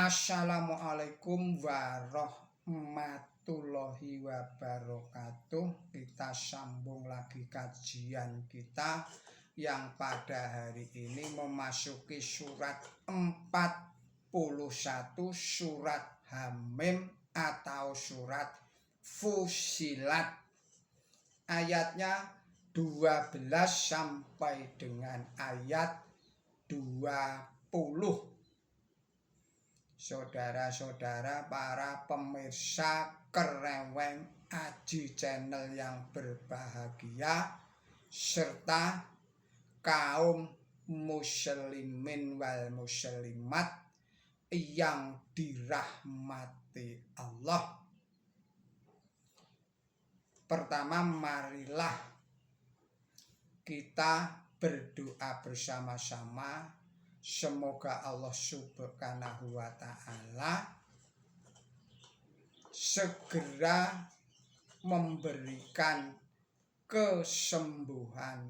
Assalamualaikum warahmatullahi wabarakatuh. Kita sambung lagi kajian kita yang pada hari ini memasuki surat 41, surat Hamim atau surat Fusilat. Ayatnya 12 sampai dengan ayat 20. Saudara-saudara para pemirsa Kereweng Aji Channel yang berbahagia, serta kaum muslimin wal muslimat yang dirahmati Allah. Pertama, marilah kita berdoa bersama-sama. Semoga Allah Subhanahu wa Ta'ala segera memberikan kesembuhan,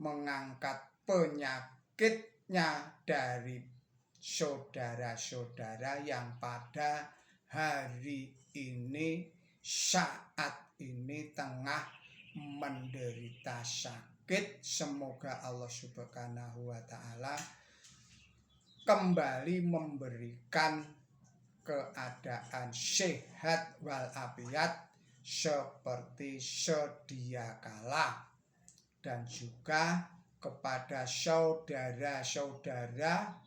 mengangkat penyakitnya dari saudara-saudara yang pada hari ini, saat ini tengah menderita sakit. Semoga Allah Subhanahu wa Ta'ala kembali memberikan keadaan sehat walafiat seperti sedia kala, dan juga kepada saudara-saudara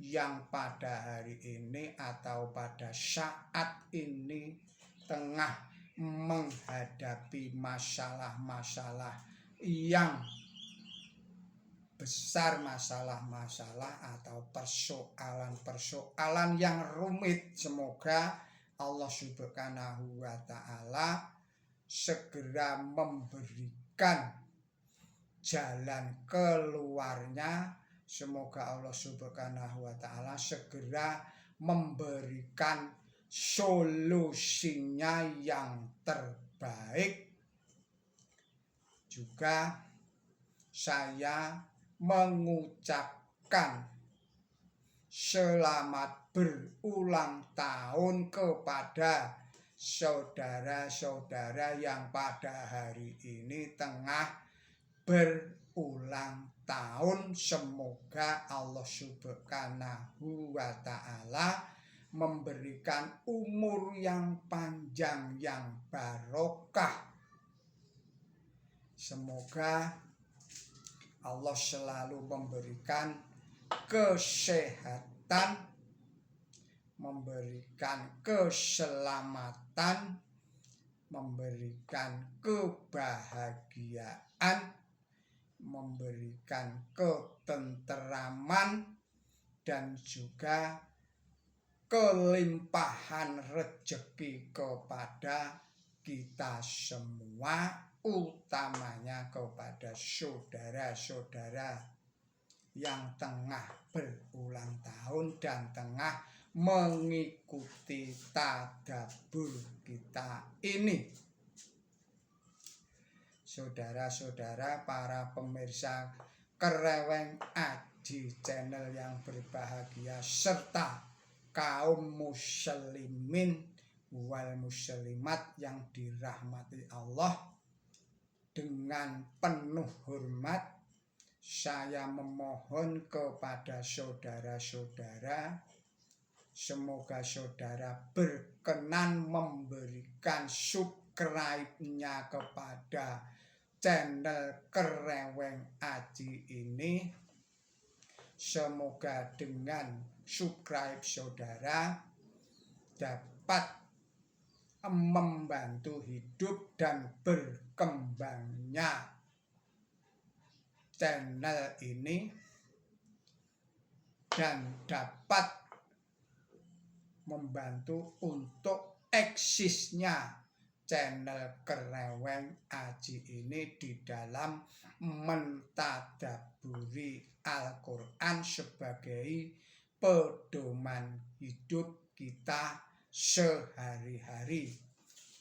yang pada hari ini atau pada saat ini tengah menghadapi masalah-masalah yang besar, masalah-masalah atau persoalan-persoalan yang rumit. Semoga Allah Subhanahu wa Ta'ala segera memberikan jalan keluarnya. Semoga Allah Subhanahu wa Ta'ala segera memberikan solusinya yang terbaik. Juga saya mengucapkan selamat berulang tahun kepada saudara-saudara yang pada hari ini tengah berulang tahun. Semoga Allah Subhanahu wa Ta'ala memberikan umur yang panjang, yang barokah. Semoga Allah selalu memberikan kesehatan, memberikan keselamatan, memberikan kebahagiaan, memberikan ketenteraman, dan juga kelimpahan rezeki kepada kita semua, utamanya kepada saudara-saudara yang tengah berulang tahun dan tengah mengikuti tadabbur kita ini. Saudara-saudara para pemirsa Kereweng Aji Channel yang berbahagia, serta kaum muslimin wal muslimat yang dirahmati Allah, dengan penuh hormat saya memohon kepada saudara-saudara, semoga saudara berkenan memberikan subscribe-nya kepada channel Kereweng Aji ini. Semoga dengan subscribe saudara dapat membantu hidup dan berkembangnya channel ini, dan dapat membantu untuk eksisnya channel Kereweng Aji ini di dalam mentadaburi Al-Quran sebagai pedoman hidup kita sehari-hari.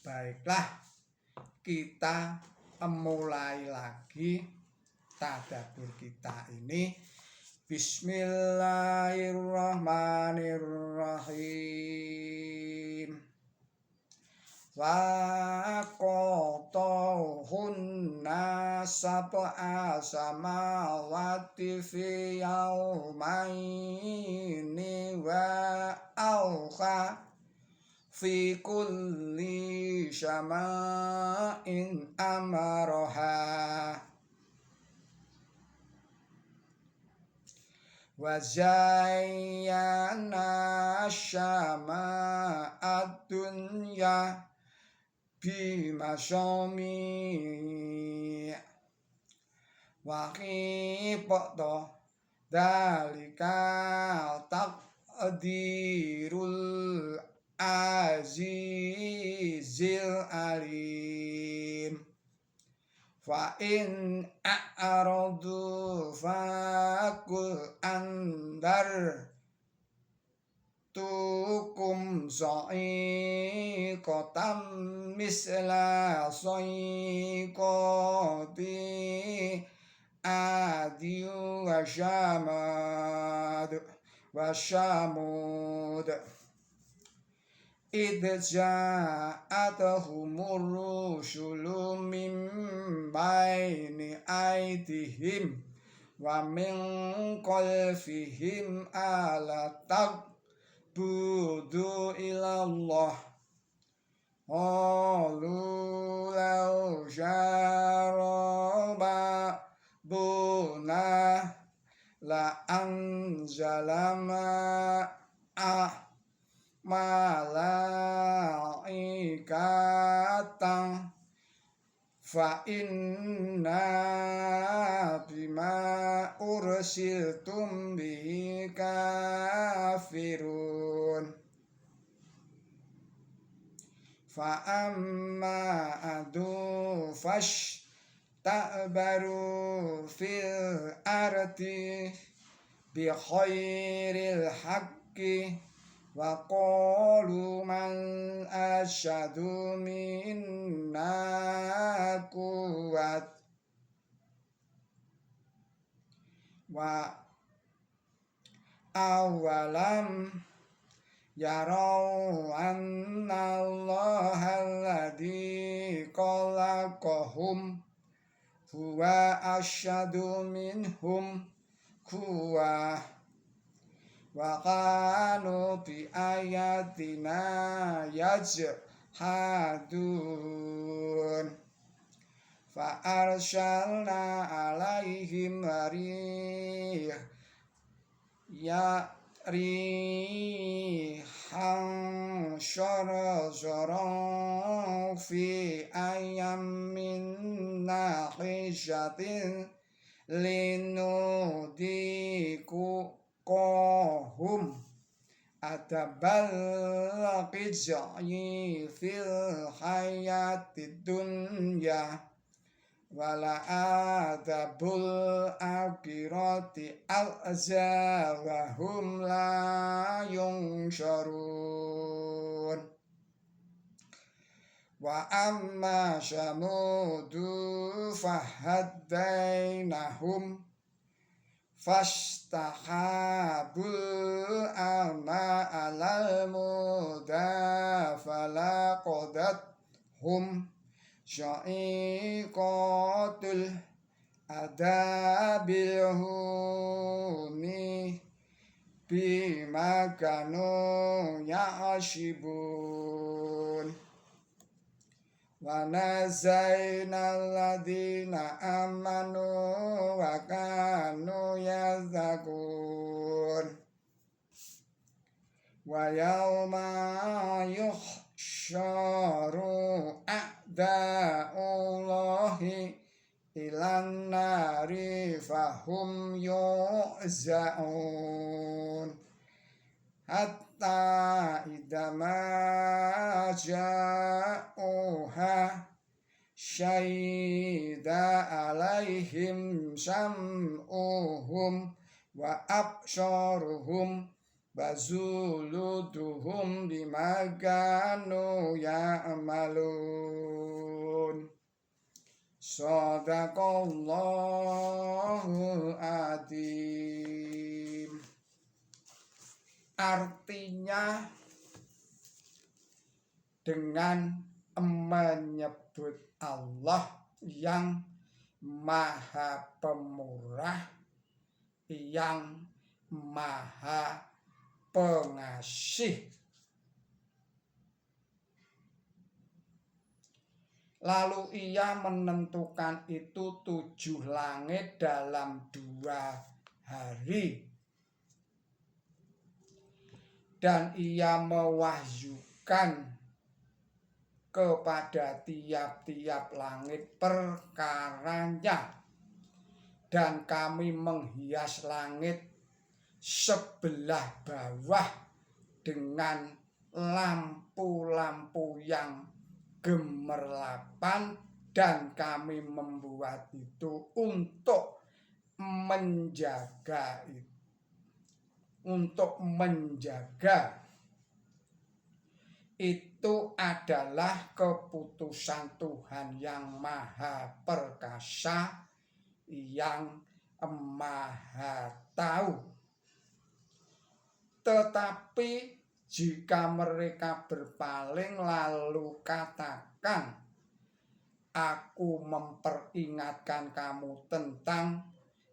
Baiklah, kita mulai lagi tadabbur kita ini Bismillahirrahmanirrahim. Faqatahunna sab'a samawati fi yawmaini wa awha fi kulli syama'in amaraha wa zayyana syama'ad dunya bimasyami wa qibata dalika taqdirul azizil alim fa in a'radu faqul andar tukum sa'iqatam misla sa'iqati adi wa syamud idh ja'atuhumur rusulu min baini aydihim wa min khalfihim ala budu ilallah qalu law syaraba buna la anzala malaikatan fa inna bima ursiltum bihi kafirun fa amma adu ta'baru fil ardi bi khairil haqqi wa qalu man asyadu minna quwwat wa awalam yarau anna allaha alladhi khalaqahum huwa asyadu minhum quwwah wa kanu bi ayatina yajhadun fa arsalna alaihim rihan syarzaran fi ayyamin nahisyatin linudiku kohum adabal qizyi fil hayatid dunya wala adabul akhirati alza wa hum la yunsyarun wa amma syamudu fahaddainahum fastahabul ama alal muda falaqadat hum sya'iqatul adabil huni bima kanu ya'ashibun wa nazayna alladhina amanu wa kanu yazzakun wa yawma yuhsyaru a'da'ullahi ilan nari fahum yu'za'un hatta idama ja'uha syahida alaihim sam'uhum wa absharuhum bazuluduhum bima kanu ya'malun. Sadaqallahul adzim. Artinya dengan menyebut Allah yang Maha Pemurah, yang Maha Pengasih. Lalu ia menentukan itu 7 langit dalam 2 hari. Dan ia mewahyukan kepada tiap-tiap langit perkaranya. Dan kami menghias langit sebelah bawah dengan lampu-lampu yang gemerlapan, dan kami membuat itu untuk menjaga itu adalah keputusan Tuhan yang Maha Perkasa, yang Maha Tahu. Tetapi jika mereka berpaling lalu katakan, aku memperingatkan kamu tentang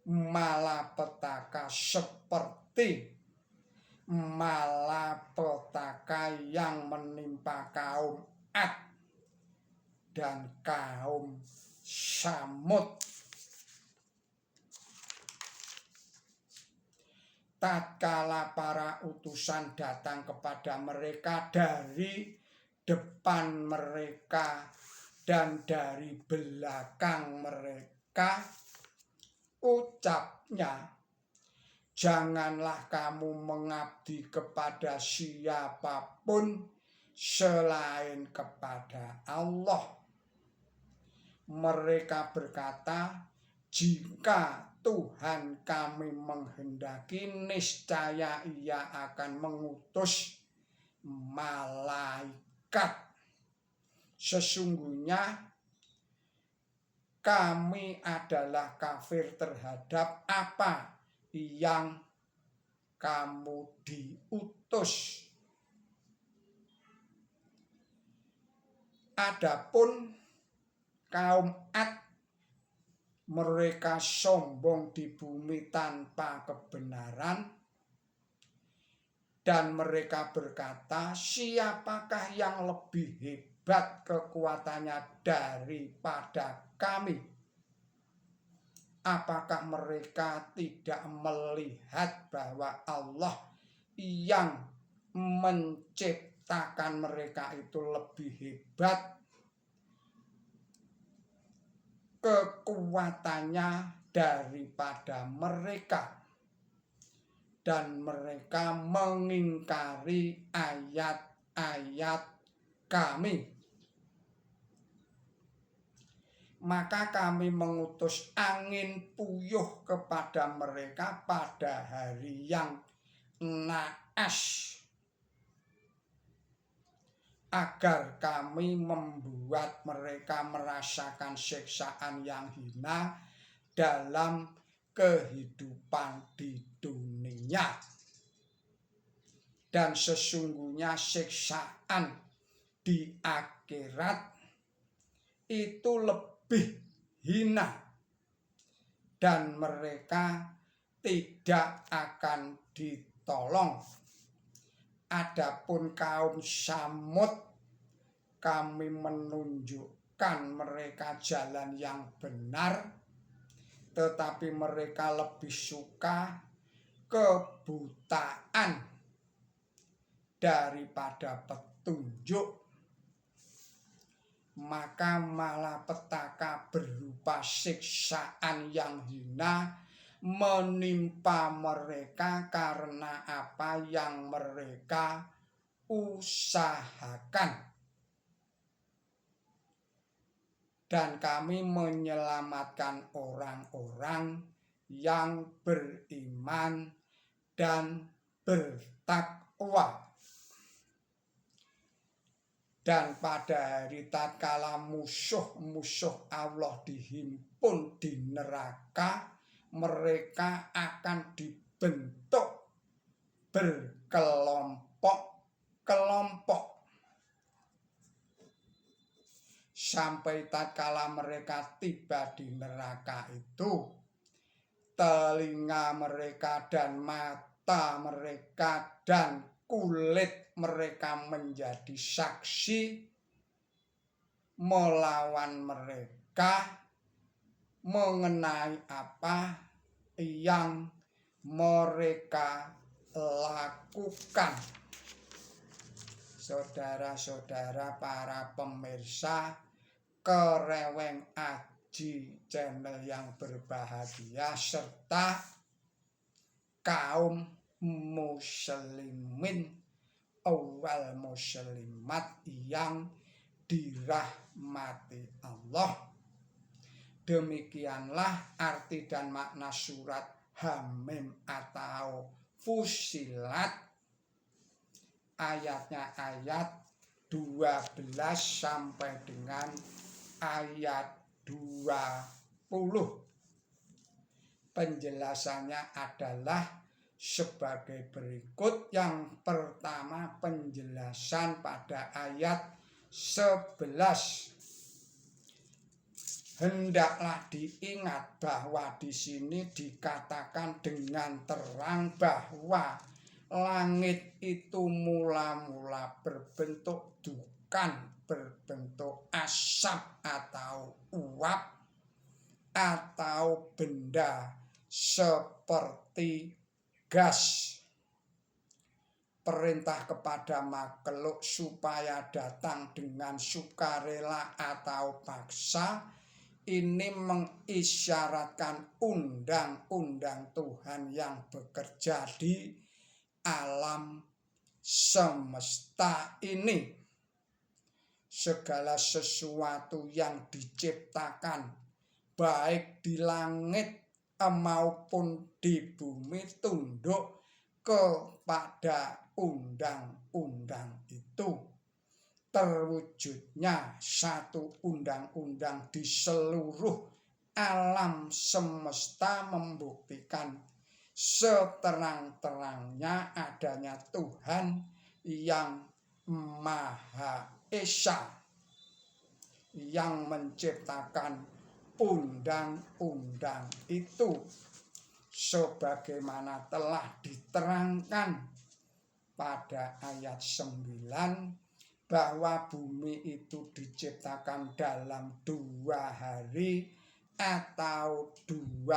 malapetaka seperti malapetaka yang menimpa kaum Ad dan kaum Samud. Tatkala para utusan datang kepada mereka dari depan mereka dan dari belakang mereka, ucapnya, janganlah kamu mengabdi kepada siapapun selain kepada Allah. Mereka berkata, jika Tuhan kami menghendaki, niscaya Ia akan mengutus malaikat. Sesungguhnya kami adalah kafir terhadap apa yang kamu diutus. Adapun kaum Ad, mereka sombong di bumi tanpa kebenaran, dan mereka berkata, siapakah yang lebih hebat kekuatannya daripada kami? Apakah mereka tidak melihat bahwa Allah yang menciptakan mereka itu lebih hebat kekuatannya daripada mereka, dan mereka mengingkari ayat-ayat kami? Maka kami mengutus angin puyuh kepada mereka pada hari yang naas, agar kami membuat mereka merasakan siksaan yang hina dalam kehidupan di dunia. Dan sesungguhnya siksaan di akhirat itu lebih hina, dan mereka tidak akan ditolong. Adapun kaum Samud, kami menunjukkan mereka jalan yang benar, tetapi mereka lebih suka kebutaan daripada petunjuk. Maka malapetaka berupa siksaan yang hina menimpa mereka karena apa yang mereka usahakan. Dan kami menyelamatkan orang-orang yang beriman dan bertakwa. Dan pada hari tatkala musuh-musuh Allah dihimpun di neraka, mereka akan dibentuk berkelompok-kelompok. Sampai tatkala mereka tiba di neraka itu, telinga mereka dan mata mereka dan kulit mereka menjadi saksi melawan mereka mengenai apa yang mereka lakukan. Saudara-saudara para pemirsa Kereweng Aji channel yang berbahagia serta kaum muslimin wal muslimat yang dirahmati Allah. Demikianlah arti dan makna surat Hamim atau Fussilat. Ayatnya ayat 12 sampai dengan ayat 20. Penjelasannya adalah sebagai berikut. Yang pertama, penjelasan pada ayat 11. Hendaklah diingat bahwa di sini dikatakan dengan terang bahwa langit itu mula-mula berbentuk dukan, berbentuk asap atau uap atau benda seperti gas. Perintah kepada makhluk supaya datang dengan sukarela atau paksa ini mengisyaratkan undang-undang Tuhan yang bekerja di alam semesta ini. Segala sesuatu yang diciptakan baik di langit maupun di bumi tunduk kepada undang-undang itu. Terwujudnya satu undang-undang di seluruh alam semesta membuktikan seterang-terangnya adanya Tuhan yang Maha Esa yang menciptakan undang-undang itu, sebagaimana telah diterangkan pada ayat 9 bahwa bumi itu diciptakan dalam 2 hari atau 2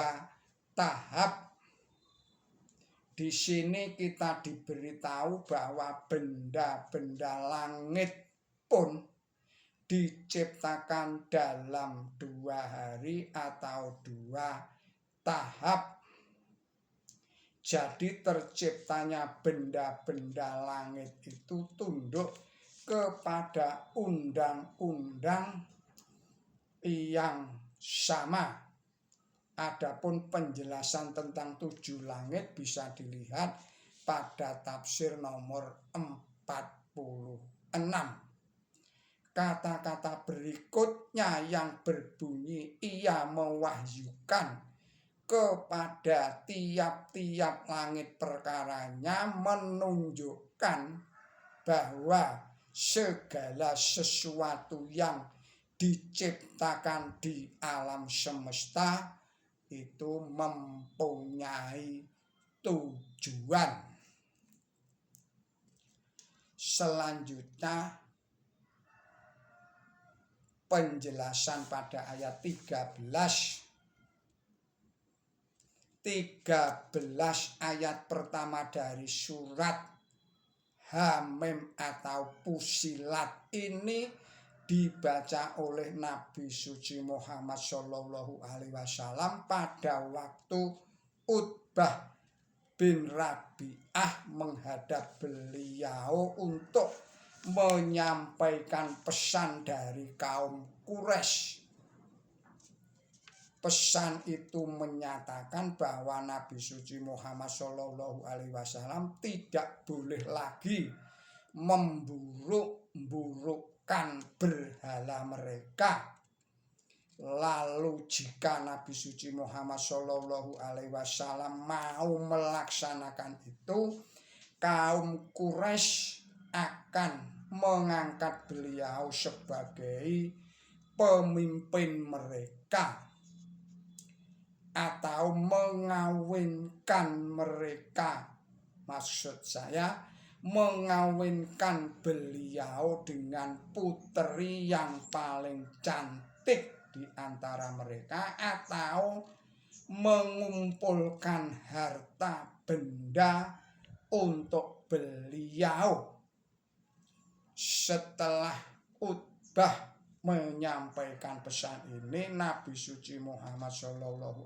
tahap. Di sini kita diberitahu bahwa benda-benda langit pun diciptakan dalam 2 hari atau 2 tahap. Jadi terciptanya benda-benda langit itu tunduk kepada undang-undang yang sama. Adapun penjelasan tentang 7 langit bisa dilihat pada tafsir nomor 46. Kata-kata berikutnya yang berbunyi ia mewahyukan kepada tiap-tiap langit perkaranya menunjukkan bahwa segala sesuatu yang diciptakan di alam semesta itu mempunyai tujuan. Selanjutnya penjelasan pada ayat 13 ayat pertama dari surat Hamim atau Fussilat ini dibaca oleh Nabi suci Muhammad SAW pada waktu Utbah bin Rabi'ah menghadap beliau untuk menyampaikan pesan dari kaum Quraisy. Pesan itu menyatakan bahwa Nabi suci Muhammad SAW tidak boleh lagi memburuk-burukkan berhala mereka. Lalu jika Nabi suci Muhammad SAW mau melaksanakan itu, kaum Quraisy akan mengangkat beliau sebagai pemimpin mereka atau mengawinkan mereka. Maksud saya mengawinkan beliau dengan putri yang paling cantik di antara mereka, atau mengumpulkan harta benda untuk beliau. Setelah Utbah menyampaikan pesan ini, Nabi suci Muhammad SAW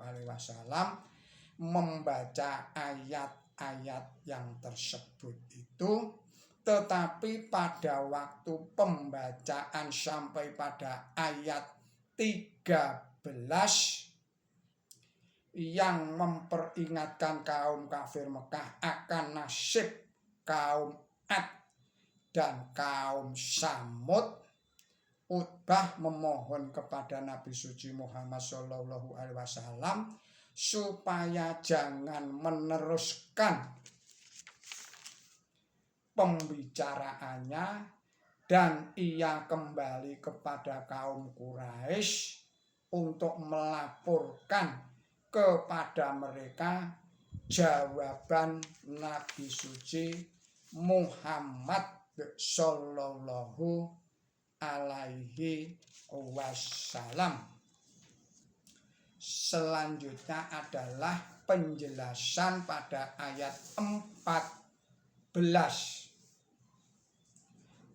membaca ayat-ayat yang tersebut itu. Tetapi pada waktu pembacaan sampai pada ayat 13 yang memperingatkan kaum kafir Mekah akan nasib kaum Ad dan kaum Samud, Utbah memohon kepada Nabi suci Muhammad SAW supaya jangan meneruskan pembicaraannya, dan ia kembali kepada kaum Quraisy untuk melaporkan kepada mereka jawaban Nabi suci Muhammad sallallahu alaihi wasallam. Selanjutnya adalah penjelasan pada ayat 14.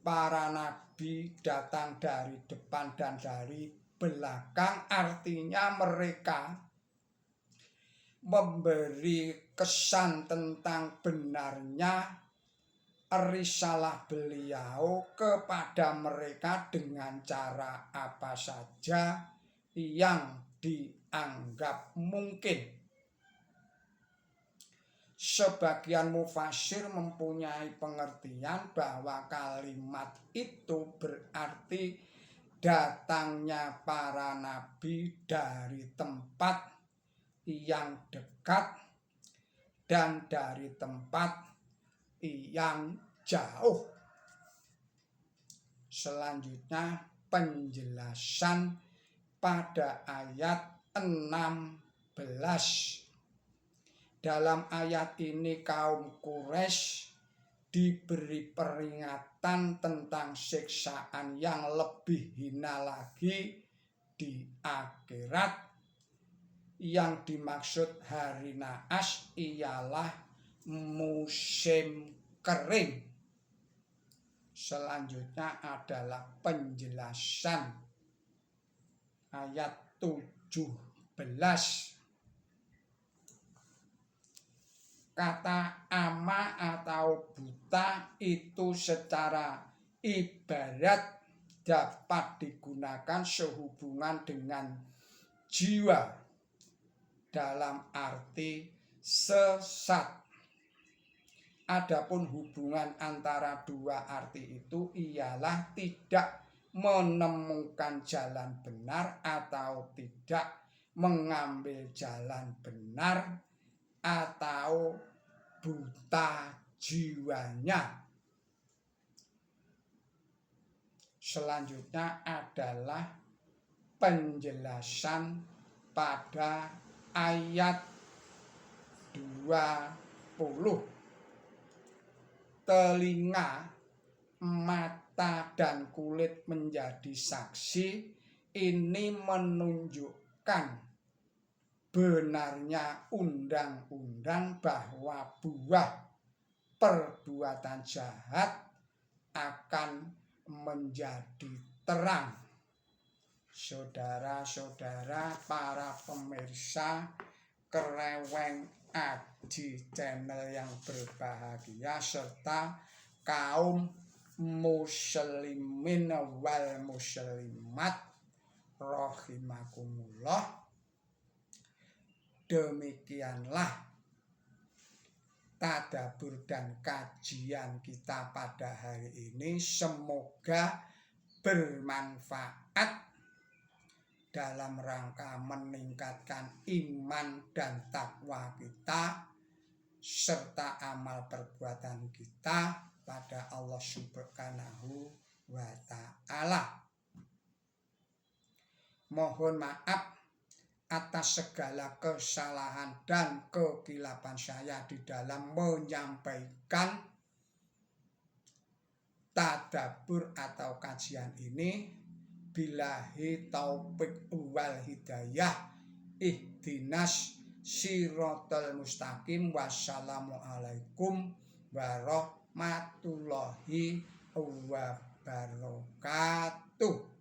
Para nabi datang dari depan dan dari belakang, artinya mereka memberi kesan tentang benarnya risalah beliau kepada mereka dengan cara apa saja yang dianggap mungkin. Sebagian mufasir mempunyai pengertian bahwa kalimat itu berarti datangnya para nabi dari tempat yang dekat dan dari tempat yang jauh. Selanjutnya penjelasan pada ayat 16. Dalam ayat ini kaum Quraisy diberi peringatan tentang siksaan yang lebih hina lagi di akhirat. Yang dimaksud hari naas ialah musim kering. Selanjutnya adalah penjelasan ayat 17. Kata ama atau buta itu secara ibarat dapat digunakan sehubungan dengan jiwa dalam arti sesat. Adapun hubungan antara dua arti itu ialah tidak menemukan jalan benar atau tidak mengambil jalan benar atau buta jiwanya. Selanjutnya adalah penjelasan pada ayat 20. Telinga, mata, dan kulit menjadi saksi. Ini menunjukkan benarnya undang-undang bahwa buah perbuatan jahat akan menjadi terang. Saudara-saudara, para pemirsa Kreweng Aji channel yang berbahagia, serta kaum muslimin wal muslimat rahimakumullah. Demikianlah tadabbur dan kajian kita pada hari ini. Semoga bermanfaat dalam rangka meningkatkan iman dan takwa kita. serta amal perbuatan kita pada Allah Subhanahu wa Ta'ala. Mohon maaf atas segala kesalahan dan kekilapan saya di dalam menyampaikan tadabbur atau kajian ini. Billahi taufik wal hidayah, ihdinas siratal mustaqim. Wassalamualaikum warahmatullahi wabarakatuh.